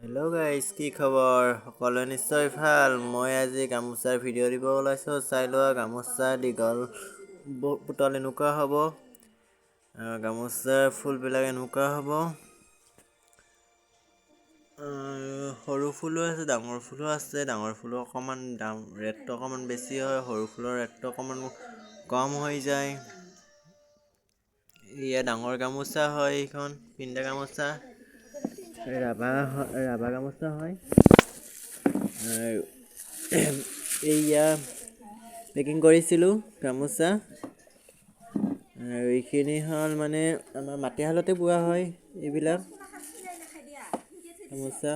Hello' guys, কি খবৰ? সকলোৱে নিশ্চয় ভাল। মই আজি গামোচাৰ ভিডিঅ' দিব ওলাইছোঁ। চাই লোৱা, গামোচা দীঘল পুতল এনেকুৱা হ'ব। গামোচাৰ ফুলবিলাক এনেকুৱা হ'ব। সৰু ফুলো আছে, ডাঙৰ ফুলো আছে। ডাঙৰ ফুলো অকণমান ৰেটটো অকণমান বেছি হয়, সৰু ফুলৰ ৰেটটো অকণমান কম হৈ যায়। এয়া ডাঙৰ গামোচা হয়, এইখন পিন্ধা গামোচা। ৰাভা গামোচা হয়। এইয়া পেকিং কৰিছিলোঁ গামোচা। আৰু এইখিনি হ'ল মানে আমাৰ মাটিশালতে বোৱা হয় এইবিলাক গামোচা।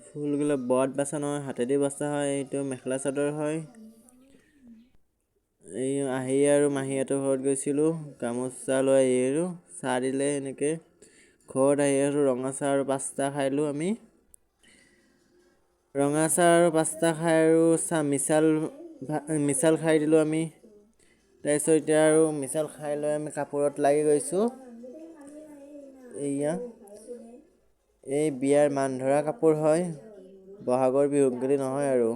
ফুলবিলাক বোৱাত বাচা নহয়, হাতেদি বচা হয়। এইটো মেখেলা চাদৰ হয়। এই আৰু মাহীহঁতৰ ঘৰত গৈছিলোঁ, গামোচা লৈ আহিলোঁ। চাহ দিলে এনেকৈ। ঘৰত আহি আৰু ৰঙা চাহ আৰু পাস্তা খাইলোঁ আমি। ৰঙা চাহ আৰু পাস্তা খাই আৰু মিছাল খাই দিলোঁ আমি। তাৰপিছত এতিয়া আৰু মিছাল খাই লৈ আমি কাপোৰত লাগি গৈছোঁ। এই বিয়াৰ মান ধৰা কাপোৰ হয়, বহাগৰ বিহু বুলি নহয় আৰু।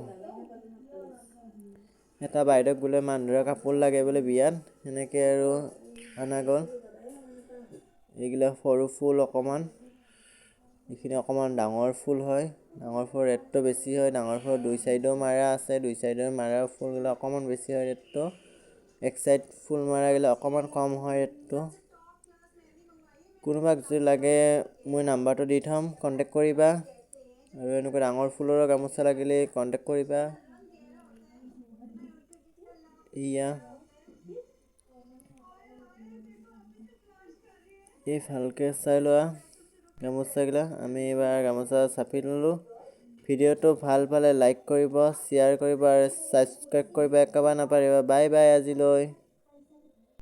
এটা বাইদেউক বোলে মান ধৰা কাপোৰ লাগে বোলে বিয়াত, সেনেকৈ আৰু অনা গ'ল। এইগিলা সৰু ফুল অকণমান, এইখিনি অকণমান ডাঙৰ ফুল হয়। ডাঙৰ ফুলৰ ৰেটটো বেছি হয়। ডাঙৰ ফুলৰ দুই চাইডেও মাৰা আছে, দুই চাইডেও মাৰা ফুলবিলাক অকণমান বেছি হয় ৰেটটো। এক চাইড ফুল মাৰাগিলা অকণমান কম হয় ৰেটটো। কোনোবাক যদি লাগে মই নাম্বাৰটো দি থ'ম, কণ্টেক্ট কৰিবা। আৰু এনেকুৱা ডাঙৰ ফুলৰো গামোচা লাগিলে কণ্টেক্ট কৰিবা। ভালকৈ চাই লোৱা গামোচাগিলা। আমি এইবাৰ গামোচা চাপি ল'লোঁ। ভিডিঅ'টো ভাল পালে লাইক কৰিব, শ্বেয়াৰ কৰিব আৰু ছাবস্ক্ৰাইব কৰিব একেবাৰে নাপাহৰিবা। বাই বাই আজিলৈ।